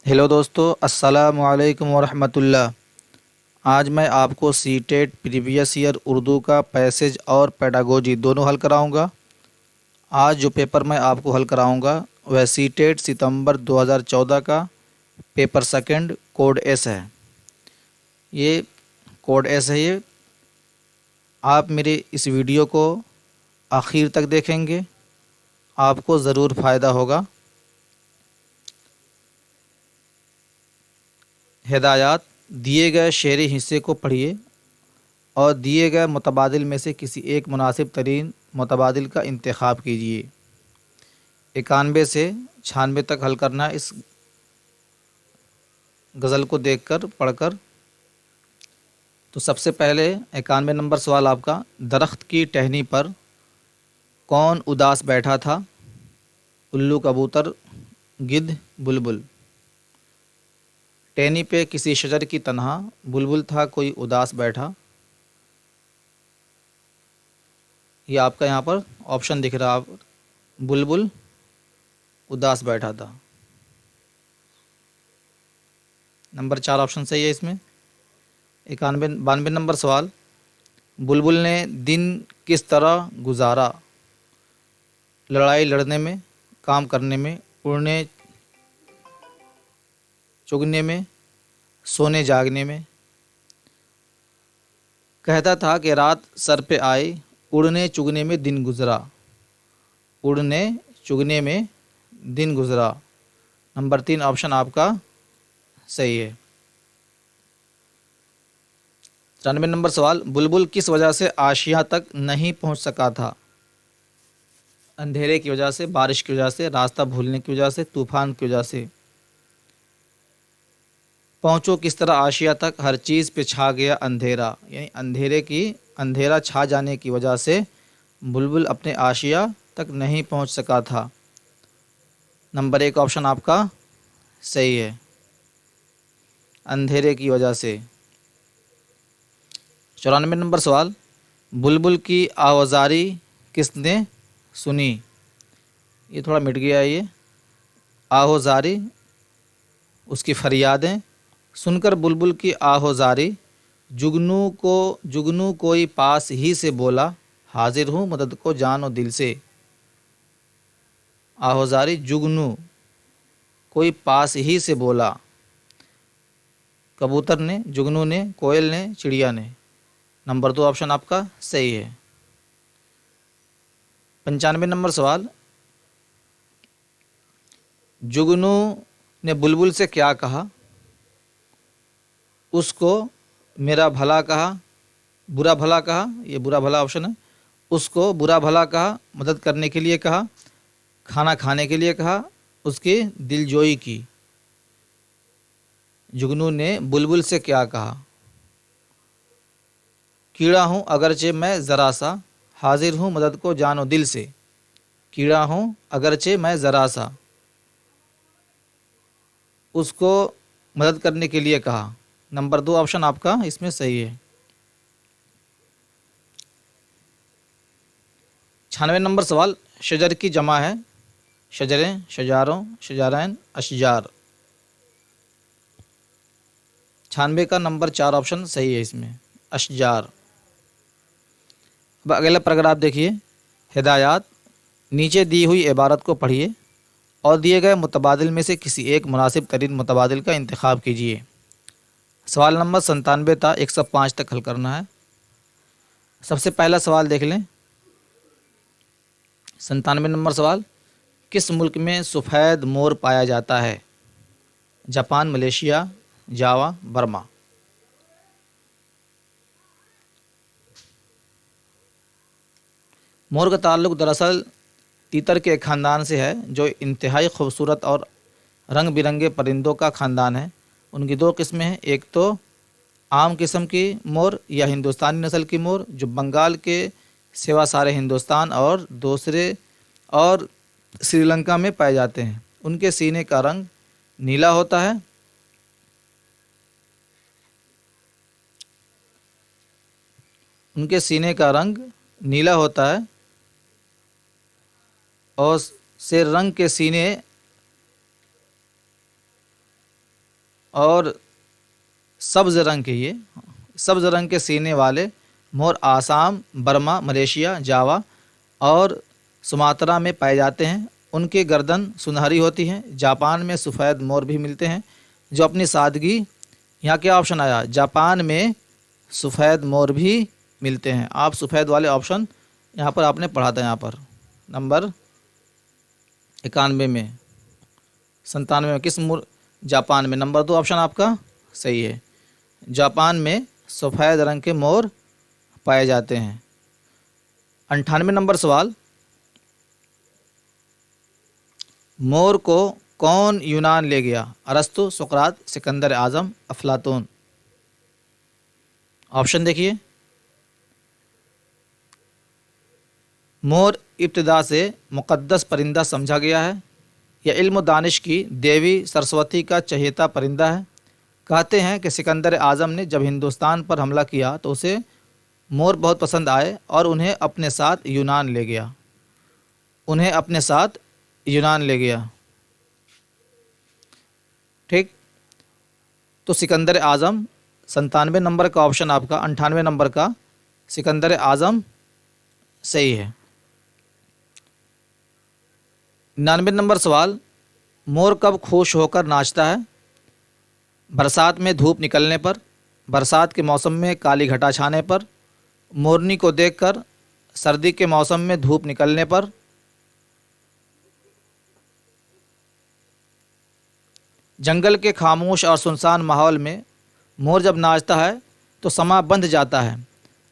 Hello دوستو، السلام علیکم ورحمۃ اللہ۔ آج میں آپ کو C TET previous year Urdu کا پیسج اور پیڈاگوجی دونوں حل کراؤں گا۔ آج جو پیپر میں آپ کو حل کراؤں گا وہ سی ٹیٹ ستمبر 2014 کا پیپر سیکنڈ کوڈ ایس ہے۔ یہ کوڈ ایس ہے۔ یہ آپ میرے اس ویڈیو کو آخر تک دیکھیں گے، آپ کو ضرور فائدہ ہوگا۔ ہدایات: دیے گئے شعری حصے کو پڑھیے اور دیے گئے متبادل میں سے کسی ایک مناسب ترین متبادل کا انتخاب کیجیے۔ 91 سے 96 تک حل کرنا ہے اس غزل کو دیکھ کر پڑھ کر۔ تو سب سے پہلے 91 نمبر سوال آپ کا: درخت کی ٹہنی پر کون اداس بیٹھا تھا؟ الو، کبوتر، گدھ، بلبل۔ ٹہنی پہ کسی شجر کی تنہا بلبل تھا کوئی اداس بیٹھا۔ یہ آپ کا یہاں پر آپشن دکھ رہا، بلبل اداس بیٹھا تھا۔ نمبر 4 آپشن صحیح ہے اس میں۔ 92 نمبر سوال: بلبل نے دن کس طرح گزارا؟ لڑائی لڑنے میں، کام کرنے میں، اڑنے چگنے میں، سونے جاگنے میں۔ کہتا تھا کہ رات سر پہ آئی، اڑنے چگنے میں دن گزرا، اڑنے چگنے میں دن گزرا۔ نمبر 3 آپشن آپ کا صحیح ہے۔ 94 نمبر سوال: بلبل کس وجہ سے آشیاں تک نہیں پہنچ سکا تھا؟ اندھیرے کی وجہ سے، بارش کی وجہ سے، راستہ بھولنے کی وجہ سے، طوفان کی وجہ سے۔ پہنچو کس طرح آشیا تک، ہر چیز پہ چھا گیا اندھیرا، یعنی اندھیرا چھا جانے کی وجہ سے بلبل اپنے آشیا تک نہیں پہنچ سکا تھا۔ نمبر 1 آپشن آپ کا صحیح ہے، اندھیرے کی وجہ سے۔ 94 نمبر سوال: بلبل کی آوازاری کس نے سنی؟ یہ تھوڑا مٹ گیا ہے، یہ آہوزاری، اس کی فریادیں۔ سن کر بلبل کی آہوزاری، جگنو کوئی پاس ہی سے بولا، حاضر ہوں مدد کو جان و دل سے۔ آہوزاری، جگنو کوئی پاس ہی سے بولا، کبوتر نے، جگنو نے، کوئل نے، چڑیا نے۔ نمبر 2 آپشن آپ کا صحیح ہے۔ 95 نمبر سوال: جگنو نے بلبل سے کیا کہا؟ اس کو میرا بھلا کہا، برا بھلا کہا، یہ برا بھلا آپشن ہے۔ اس کو برا بھلا کہا، مدد کرنے کے لیے کہا، کھانا کھانے کے لیے کہا، اس کی دل جوئی کی۔ جگنو نے بلبل سے کیا کہا؟ کیڑا ہوں اگرچہ میں ذرا سا، حاضر ہوں مدد کو جان و دل سے۔ کیڑا ہوں اگرچہ میں ذرا سا، اس کو مدد کرنے کے لیے کہا۔ نمبر 2 آپشن آپ کا اس میں صحیح ہے۔ 96 نمبر سوال: شجر کی جمع ہے، شجریں، شجاروں، شجرین، اشجار۔ 96 کا نمبر 4 آپشن صحیح ہے اس میں، اشجار۔ اب اگلا پیراگراف دیکھیے۔ ہدایات: نیچے دی ہوئی عبارت کو پڑھیے اور دیے گئے متبادل میں سے کسی ایک مناسب ترین متبادل کا انتخاب کیجیے۔ سوال نمبر 97 تا 105 تک حل کرنا ہے۔ سب سے پہلا سوال دیکھ لیں۔ 97 نمبر سوال: کس ملک میں سفید مور پایا جاتا ہے؟ جاپان، ملیشیا، جاوا، برما۔ مور کا تعلق دراصل تیتر کے ایک خاندان سے ہے جو انتہائی خوبصورت اور رنگ برنگے پرندوں کا خاندان ہے۔ ان کی 2 قسمیں ہیں، ایک تو عام قسم کی مور یا ہندوستانی نسل کی مور جو بنگال کے سوا سارے ہندوستان اور دوسرے اور سری لنکا میں پائے جاتے ہیں۔ ان کے سینے کا رنگ نیلا ہوتا ہے۔ اور سے رنگ کے سینے اور سبز رنگ کے، یہ سبز رنگ کے سینے والے مور آسام، برما، ملیشیا، جاوا اور سماترا میں پائے جاتے ہیں۔ ان کی گردن سنہری ہوتی ہے۔ جاپان میں سفید مور بھی ملتے ہیں جو اپنی سادگی، یہاں کیا آپشن آیا؟ جاپان میں سفید مور بھی ملتے ہیں۔ آپ سفید والے آپشن یہاں پر آپ نے پڑھا تھا، یہاں پر نمبر 91 میں، 97 میں کس مور؟ جاپان میں۔ نمبر 2 آپشن آپ کا صحیح ہے، جاپان میں سفید رنگ کے مور پائے جاتے ہیں۔ 98 نمبر سوال، مور کو کون یونان لے گیا؟ ارسطو، سقراط، سکندر اعظم، افلاطون؟ آپشن دیکھیے۔ مور ابتدا سے مقدس پرندہ سمجھا گیا ہے۔ یہ علم و دانش کی دیوی سرسوتی کا چہیتا پرندہ ہے۔ کہتے ہیں کہ سکندر اعظم نے جب ہندوستان پر حملہ کیا تو اسے مور بہت پسند آئے اور انہیں اپنے ساتھ یونان لے گیا۔ ٹھیک، تو سکندر اعظم 97 نمبر کا آپشن آپ کا، 98 نمبر کا سکندر اعظم صحیح ہے۔ 99 نمبر سوال، مور کب خوش ہو کر ناچتا ہے؟ برسات میں دھوپ نکلنے پر، برسات کے موسم میں کالی گھٹا چھانے پر، مورنی کو دیکھ کر، سردی کے موسم میں دھوپ نکلنے پر؟ جنگل کے خاموش اور سنسان ماحول میں مور جب ناچتا ہے تو سماں بندھ جاتا ہے۔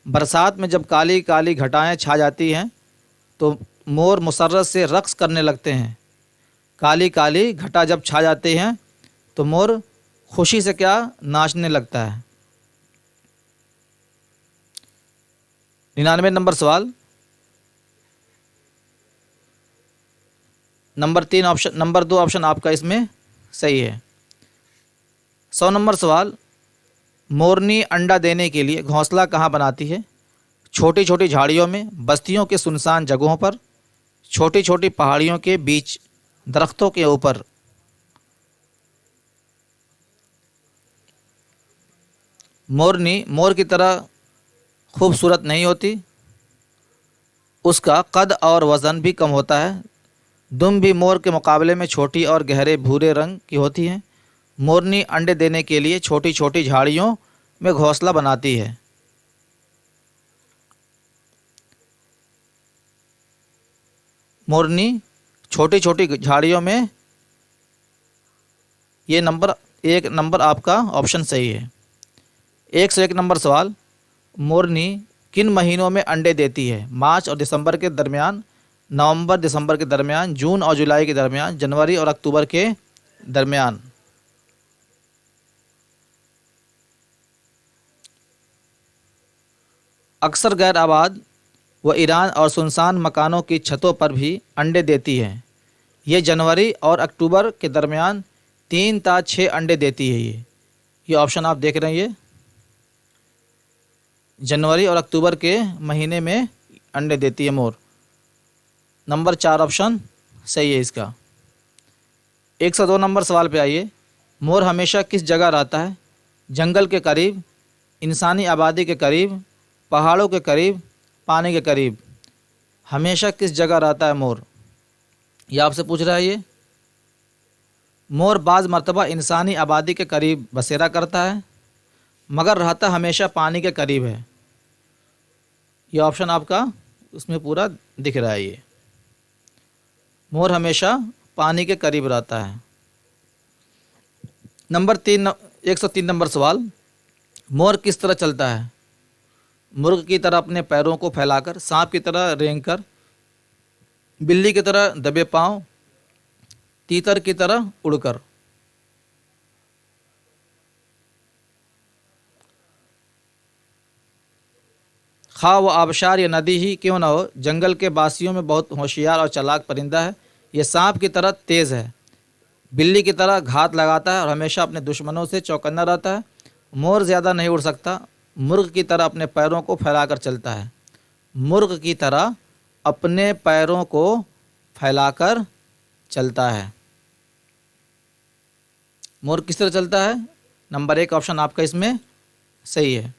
برسات میں جب کالی کالی گھٹائیں چھا جاتی ہیں تو مور مسرت سے رقص کرنے لگتے ہیں۔ کالی کالی گھٹا جب چھا جاتے ہیں تو مور خوشی سے کیا؟ ناچنے لگتا ہے۔ 99 نمبر سوال، نمبر 2 آپشن آپ کا اس میں صحیح ہے۔ 100 نمبر سوال، مورنی انڈا دینے کے لیے گھونسلہ کہاں بناتی ہے؟ چھوٹی چھوٹی جھاڑیوں میں، بستیوں کے سنسان جگہوں پر، چھوٹی چھوٹی پہاڑیوں کے بیچ، درختوں کے اوپر؟ مورنی مور کی طرح خوبصورت نہیں ہوتی، اس کا قد اور وزن بھی کم ہوتا ہے۔ دم بھی مور کے مقابلے میں چھوٹی اور گہرے بھورے رنگ کی ہوتی ہیں۔ مورنی انڈے دینے کے لیے چھوٹی چھوٹی جھاڑیوں میں گھونسلہ بناتی ہے۔ مورنی چھوٹی چھوٹی جھاڑیوں میں، یہ نمبر 1 نمبر آپ کا آپشن صحیح ہے۔ 101 نمبر سوال، مورنی کن مہینوں میں انڈے دیتی ہے؟ مارچ اور دسمبر کے درمیان، نومبر دسمبر کے درمیان، جون اور جولائی کے درمیان، جنوری اور اکتوبر کے درمیان؟ اکثر غیر آباد و ایران اور سنسان مکانوں کی چھتوں پر بھی انڈے دیتی ہے۔ یہ جنوری اور اکتوبر کے درمیان 3 تا 6 انڈے دیتی ہے۔ یہ آپشن آپ دیکھ رہے ہیں، یہ جنوری اور اکتوبر کے مہینے میں انڈے دیتی ہے مور۔ نمبر 4 آپشن صحیح ہے اس کا۔ 102 نمبر سوال پہ آئیے، مور ہمیشہ کس جگہ رہتا ہے؟ جنگل کے قریب، انسانی آبادی کے قریب، پہاڑوں کے قریب، پانی کے قریب؟ ہمیشہ کس جگہ رہتا ہے مور؟ یہ آپ سے پوچھ رہا ہے یہ۔ مور بعض مرتبہ انسانی آبادی کے قریب بسیرا کرتا ہے مگر رہتا ہمیشہ پانی کے قریب ہے۔ یہ آپشن آپ کا اس میں پورا دکھ رہا ہے۔ یہ مور ہمیشہ پانی کے قریب رہتا ہے۔ نمبر 3 103 نمبر سوال، مور کس طرح چلتا ہے؟ مرغ کی طرح اپنے پیروں کو پھیلا کر، سانپ کی طرح رینگ کر، بلی کی طرح دبے پاؤں، تیتر کی طرح اڑ کر؟ خواہ وہ آبشار یا ندی ہی کیوں نہ ہو، جنگل کے باسیوں میں بہت ہوشیار اور چالاک پرندہ ہے۔ یہ سانپ کی طرح تیز ہے، بلی کی طرح گھات لگاتا ہے اور ہمیشہ اپنے دشمنوں سے چوکنا رہتا ہے۔ مور زیادہ نہیں اڑ سکتا، مرغ کی طرح اپنے پیروں کو پھیلا کر چلتا ہے۔ مرغ کی طرح اپنے پیروں کو پھیلا کر چلتا ہے۔ مور کس طرح چلتا ہے؟ نمبر 1 آپشن آپ کا اس میں صحیح ہے۔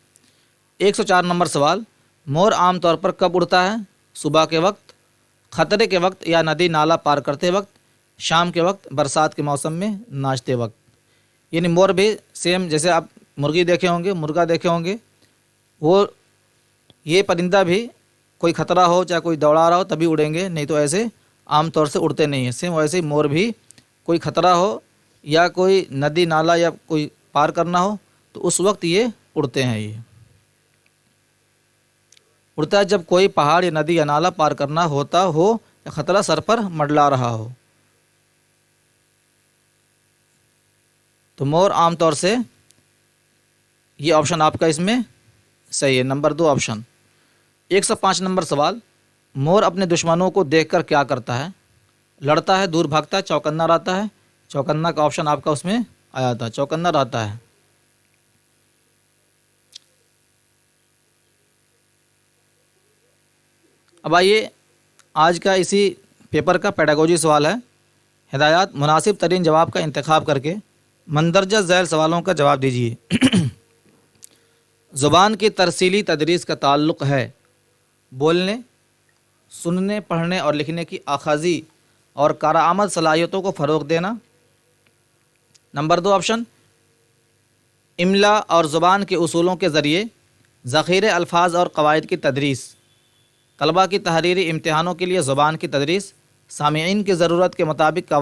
104 نمبر سوال، مور عام طور پر کب اڑتا ہے؟ صبح کے وقت، خطرے کے وقت یا ندی نالا پار کرتے وقت، شام کے وقت، برسات کے موسم میں، ناچتے وقت۔ یعنی مور بھی سیم جیسے آپ مرغی دیکھے ہوں گے، مرغا دیکھے ہوں گے، وہ یہ پرندہ بھی کوئی خطرہ ہو چاہے کوئی دوڑا رہا ہو تبھی اڑیں گے، نہیں تو ایسے عام طور سے اڑتے نہیں ہیں۔ سیم ویسے ہی مور بھی کوئی خطرہ ہو یا کوئی ندی نالا یا کوئی پار کرنا ہو تو اس وقت یہ اڑتے ہیں۔ یہ اڑتا ہے جب کوئی پہاڑ یا ندی یا نالا پار کرنا ہوتا ہو یا خطرہ سر پر منڈلا رہا ہو۔ تو مور عام طور سے یہ آپشن آپ کا اس میں صحیح ہے، نمبر 2 آپشن۔ 105 نمبر سوال، مور اپنے دشمنوں کو دیکھ کر کیا کرتا ہے؟ لڑتا ہے، دور بھاگتا ہے، چوکنا رہتا ہے۔ چوکنا کا آپشن آپ کا اس میں آیا تھا، چوکنا رہتا ہے۔ اب آئیے آج کا اسی پیپر کا پیڈاگوجی سوال ہے۔ ہدایات، مناسب ترین جواب کا انتخاب کر کے مندرجہ ذیل سوالوں کا جواب دیجیے۔ زبان کی ترسیلی تدریس کا تعلق ہے بولنے، سننے، پڑھنے اور لکھنے کی آخذی اور کارآمد صلاحیتوں کو فروغ دینا۔ نمبر 2 آپشن، املا اور زبان کے اصولوں کے ذریعے ذخیرے الفاظ اور قواعد کی تدریس۔ طلباء کی تحریری امتحانوں کے لیے زبان کی تدریس، سامعین کی ضرورت کے مطابق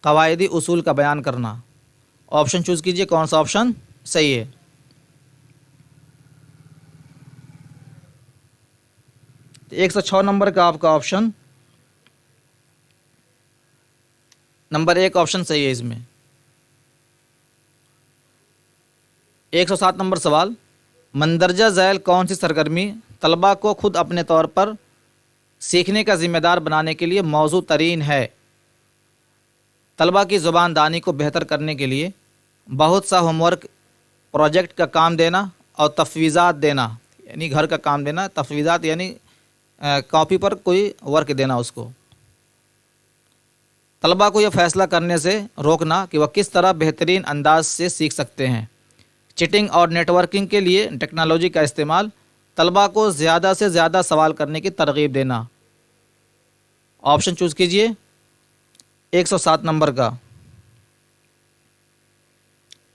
قواعدی اصول کا بیان کرنا۔ آپشن چوز کیجئے، کون سا آپشن صحیح ہے۔ تو 106 نمبر کا آپ کا آپشن نمبر 1 آپشن صحیح ہے اس میں۔ 107 نمبر سوال، مندرجہ ذیل کون سی سرگرمی طلباء کو خود اپنے طور پر سیکھنے کا ذمہ دار بنانے کے لیے موزوں ترین ہے؟ طلباء کی زبان دانی کو بہتر کرنے کے لیے بہت سا ہوم ورک، پروجیکٹ کا کام دینا اور تفویضات دینا، یعنی گھر کا کام دینا۔ تفویضات یعنی کاپی پر کوئی ورک دینا اس کو۔ طلباء کو یہ فیصلہ کرنے سے روکنا کہ وہ کس طرح بہترین انداز سے سیکھ سکتے ہیں۔ چیٹنگ اور نیٹ ورکنگ کے لیے ٹیکنالوجی کا استعمال۔ طلباء کو زیادہ سے زیادہ سوال کرنے کی ترغیب دینا۔ آپشن چوز کیجئے 107 نمبر کا۔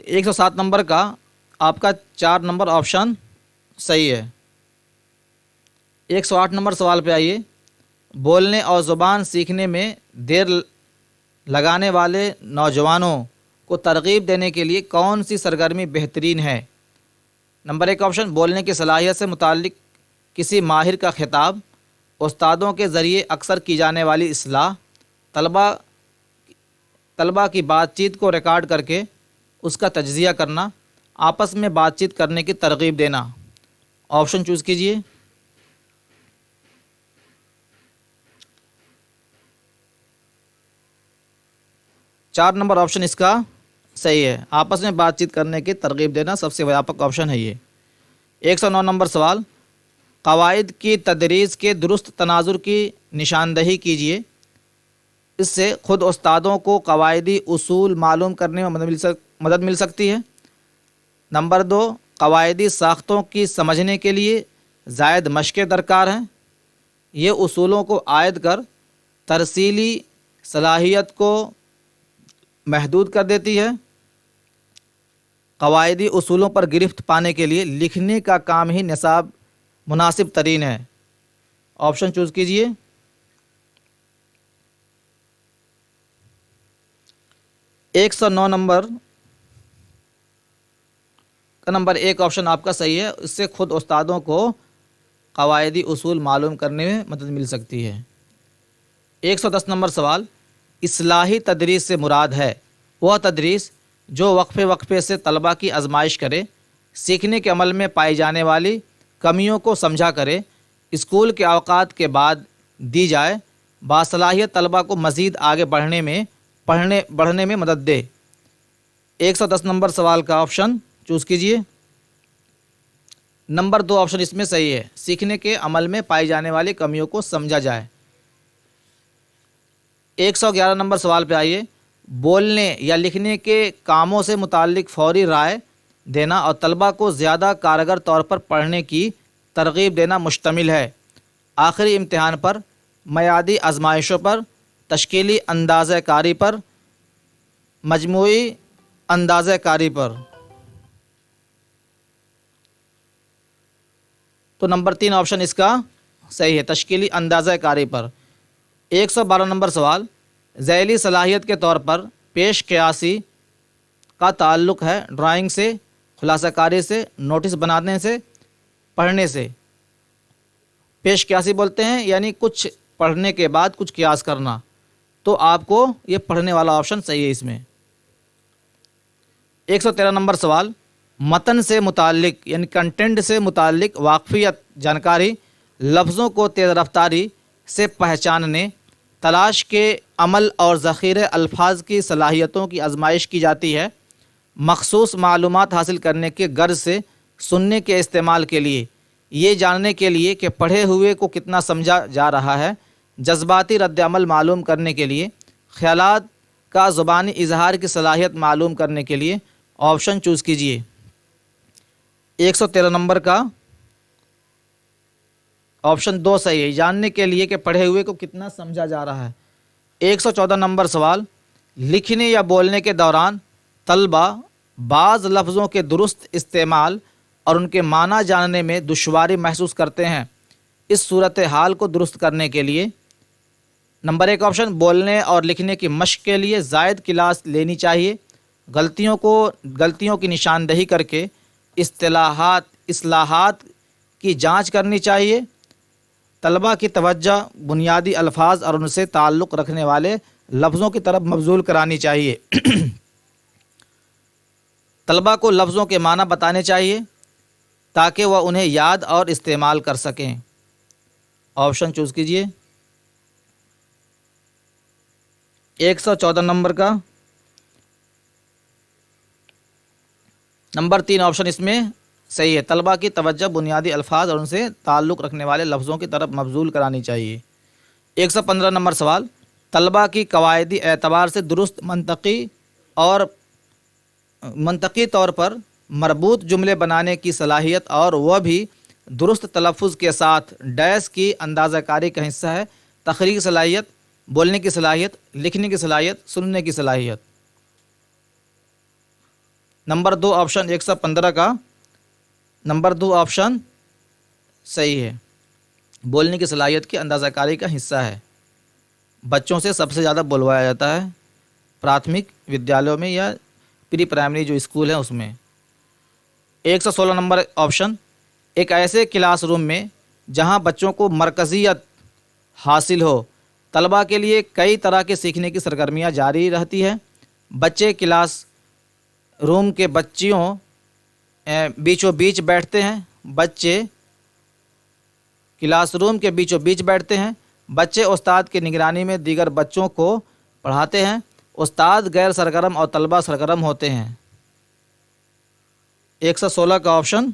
107 نمبر کا آپ کا 4 نمبر آپشن صحیح ہے۔ 108 نمبر سوال پہ آئیے، بولنے اور زبان سیکھنے میں دیر لگانے والے نوجوانوں کو ترغیب دینے کے لیے کون سی سرگرمی بہترین ہے؟ نمبر 1 آپشن، بولنے کی صلاحیت سے متعلق کسی ماہر کا خطاب، استادوں کے ذریعے اکثر کی جانے والی اصلاح، طلباء کی بات چیت کو ریکارڈ کر کے اس کا تجزیہ کرنا، آپس میں بات چیت کرنے کی ترغیب دینا۔ آپشن چوز کیجئے۔ چار نمبر آپشن اس کا صحیح ہے، آپس میں بات چیت کرنے کی ترغیب دینا سب سے ویاپک آپشن ہے یہ۔ 109 نمبر سوال، قواعد کی تدریس کے درست تناظر کی نشاندہی کیجیے، اس سے خود استادوں کو قواعدی اصول معلوم کرنے میں مدد مل سکتی ہے۔ نمبر 2، قواعدی ساختوں کی سمجھنے کے لیے زائد مشقیں درکار ہیں، یہ اصولوں کو عائد کر ترسیلی صلاحیت کو محدود کر دیتی ہے۔ قواعدی اصولوں پر گرفت پانے کے لیے لکھنے کا کام ہی نصاب مناسب ترین ہے۔ آپشن چوز کیجئے۔ ایک سو 9 نمبر کا نمبر 1 آپشن آپ کا صحیح ہے، اس سے خود استادوں کو قواعدی اصول معلوم کرنے میں مدد مل سکتی ہے۔ 110 نمبر سوال، اصلاحی تدریس سے مراد ہے وہ تدریس جو وقفے وقفے سے طلباء کی آزمائش کرے، سیکھنے کے عمل میں پائی جانے والی کمیوں کو سمجھا کرے، اسکول کے اوقات کے بعد دی جائے، باصلاحیت طلباء کو مزید آگے بڑھنے میں مدد دے۔ 110 نمبر سوال کا آپشن چوز کیجئے۔ نمبر 2 آپشن اس میں صحیح ہے، سیکھنے کے عمل میں پائی جانے والی کمیوں کو سمجھا جائے۔ 111 نمبر سوال پہ آئیے، بولنے یا لکھنے کے کاموں سے متعلق فوری رائے دینا اور طلباء کو زیادہ کارگر طور پر پڑھنے کی ترغیب دینا مشتمل ہے۔ آخری امتحان پر، میعادی آزمائشوں پر، تشکیلی اندازہ کاری پر، مجموعی اندازہ کاری پر۔ تو نمبر 3 آپشن اس کا صحیح ہے، تشکیلی اندازہ کاری پر۔ 112 نمبر سوال، ذیلی صلاحیت کے طور پر پیش قیاسی کا تعلق ہے ڈرائنگ سے، خلاصہ کاری سے، نوٹس بنانے سے، پڑھنے سے۔ پیش قیاسی بولتے ہیں یعنی کچھ پڑھنے کے بعد کچھ قیاس کرنا، تو آپ کو یہ پڑھنے والا آپشن صحیح ہے اس میں۔ 113 نمبر سوال، متن سے متعلق یعنی کنٹینٹ سے متعلق واقفیت جانکاری، لفظوں کو تیز رفتاری سے پہچاننے، تلاش کے عمل اور ذخیرہ الفاظ کی صلاحیتوں کی آزمائش کی جاتی ہے۔ مخصوص معلومات حاصل کرنے کے غرض سے سننے کے استعمال کے لیے، یہ جاننے کے لیے کہ پڑھے ہوئے کو کتنا سمجھا جا رہا ہے، جذباتی رد عمل معلوم کرنے کے لیے، خیالات کا زبانی اظہار کی صلاحیت معلوم کرنے کے لیے آپشن چوز کیجیے۔ 113 نمبر کا آپشن 2 صحیح ہے، جاننے کے لیے کہ پڑھے ہوئے کو کتنا سمجھا جا رہا ہے۔ 114 نمبر سوال، لکھنے یا بولنے کے دوران طلبہ بعض لفظوں کے درست استعمال اور ان کے معنی جاننے میں دشواری محسوس کرتے ہیں۔ اس صورتحال کو درست کرنے کے لیے نمبر 1 آپشن، بولنے اور لکھنے کی مشق کے لیے زائد کلاس لینی چاہیے، غلطیوں کی نشاندہی کر کے اصلاحات کی جانچ کرنی چاہیے، طلباء کی توجہ بنیادی الفاظ اور ان سے تعلق رکھنے والے لفظوں کی طرف مبذول کرانی چاہیے، طلباء کو لفظوں کے معنی بتانے چاہیے تاکہ وہ انہیں یاد اور استعمال کر سکیں۔ آپشن چوز کیجئے۔ 114 نمبر کا نمبر 3 آپشن اس میں صحیح ہے، طلباء کی توجہ بنیادی الفاظ اور ان سے تعلق رکھنے والے لفظوں کی طرف مبذول کرانی چاہیے۔ 115 نمبر سوال، طلباء کی قواعدی اعتبار سے درست منطقی طور پر مربوط جملے بنانے کی صلاحیت اور وہ بھی درست تلفظ کے ساتھ ڈیش کی اندازہ کاری کا حصہ ہے۔ تخریجی صلاحیت، بولنے کی صلاحیت، لکھنے کی صلاحیت، سننے کی صلاحیت۔ نمبر 2 آپشن 115 کا نمبر 2 آپشن صحیح ہے، بولنے کی صلاحیت کی اندازہ کاری کا حصہ ہے۔ بچوں سے سب سے زیادہ بلوایا جاتا ہے پراتھمک ودیالیوں میں یا پری پرائمری جو اسکول ہیں اس میں۔ 116 نمبر آپشن، ایک ایسے کلاس روم میں جہاں بچوں کو مرکزیت حاصل ہو، طلباء کے لیے کئی طرح کے سیکھنے کی سرگرمیاں جاری رہتی ہے۔ بچے کلاس روم کے بیچوں بیچ بیٹھتے ہیں، بچے استاد کی نگرانی میں دیگر بچوں کو پڑھاتے ہیں، استاد غیر سرگرم اور طلباء سرگرم ہوتے ہیں۔ 116 کا آپشن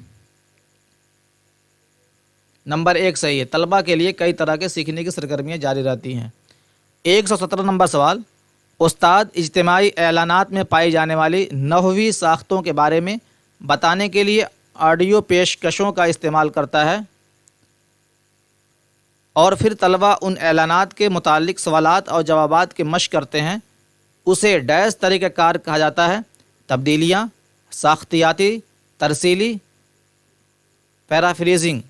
نمبر 1 صحیح ہے، طلباء کے لیے کئی طرح کے سیکھنے کی سرگرمیاں جاری رہتی ہیں۔ 117 نمبر سوال، استاد اجتماعی اعلانات میں پائی جانے والی نحوی ساختوں کے بارے میں بتانے کے لیے آڈیو پیشکشوں کا استعمال کرتا ہے اور پھر طلباء ان اعلانات کے متعلق سوالات اور جوابات کی مشق کرتے ہیں۔ اسے ڈیش طریقہ کار کہا جاتا ہے، تبدیلیاں، ساختیاتی، ترسیلی، پیرافریزنگ۔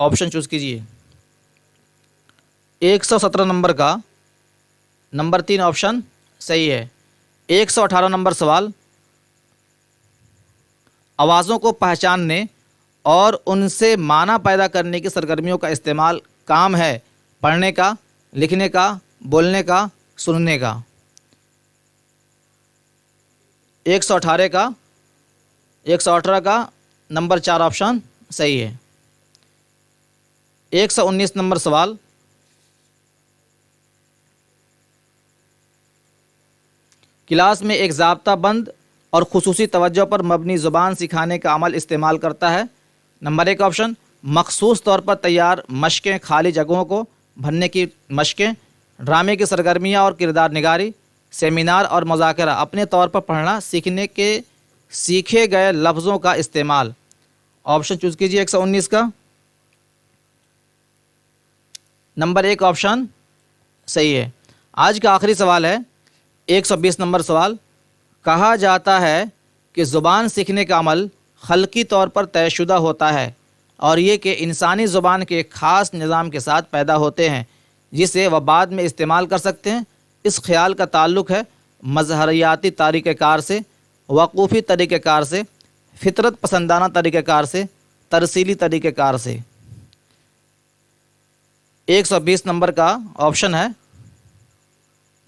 آپشن چوز کیجئے۔ 117 نمبر کا نمبر 3 آپشن صحیح ہے۔ 118 نمبر سوال، آوازوں کو پہچاننے اور ان سے معنی پیدا کرنے کی سرگرمیوں کا استعمال کام ہے پڑھنے کا، لکھنے کا، بولنے کا، سننے کا۔ 118 کا نمبر 4 آپشن صحیح ہے۔ 119 نمبر سوال، کلاس میں ایک ضابطہ بند اور خصوصی توجہ پر مبنی زبان سکھانے کا عمل استعمال کرتا ہے۔ نمبر 1 آپشن، مخصوص طور پر تیار مشقیں، خالی جگہوں کو بھرنے کی مشقیں، ڈرامے کی سرگرمیاں اور کردار نگاری، سیمینار اور مذاکرہ، اپنے طور پر پڑھنا، سیکھے گئے لفظوں کا استعمال۔ آپشن چوز کیجیے 119 کا۔ نمبر 1 آپشن صحیح ہے۔ آج کا آخری سوال ہے 120 نمبر سوال۔ کہا جاتا ہے کہ زبان سیکھنے کا عمل خلقی طور پر طے شدہ ہوتا ہے اور یہ کہ انسانی زبان کے ایک خاص نظام کے ساتھ پیدا ہوتے ہیں جسے وہ بعد میں استعمال کر سکتے ہیں۔ اس خیال کا تعلق ہے مظہریاتی طریقہ کار سے، وقوفی طریقہ کار سے، فطرت پسندانہ طریقہ کار سے، ترسیلی طریقہ کار سے۔ 120 نمبر کا آپشن ہے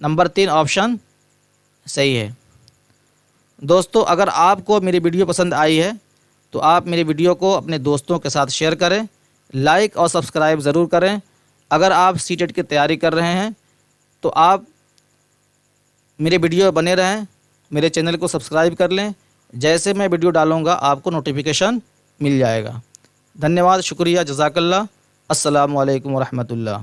نمبر 3 آپشن صحیح ہے۔ دوستو، اگر آپ کو میری ویڈیو پسند آئی ہے تو آپ میری ویڈیو کو اپنے دوستوں کے ساتھ شیئر کریں، لائک اور سبسکرائب ضرور کریں۔ اگر آپ سی ٹیٹ کی تیاری کر رہے ہیں تو آپ میرے ویڈیو بنے رہیں، میرے چینل کو سبسکرائب کر لیں، جیسے میں ویڈیو ڈالوں گا آپ کو نوٹیفیکیشن مل جائے گا۔ دھنیہ واد، شکریہ، جزاک اللہ۔ السلام علیکم ورحمۃ اللہ۔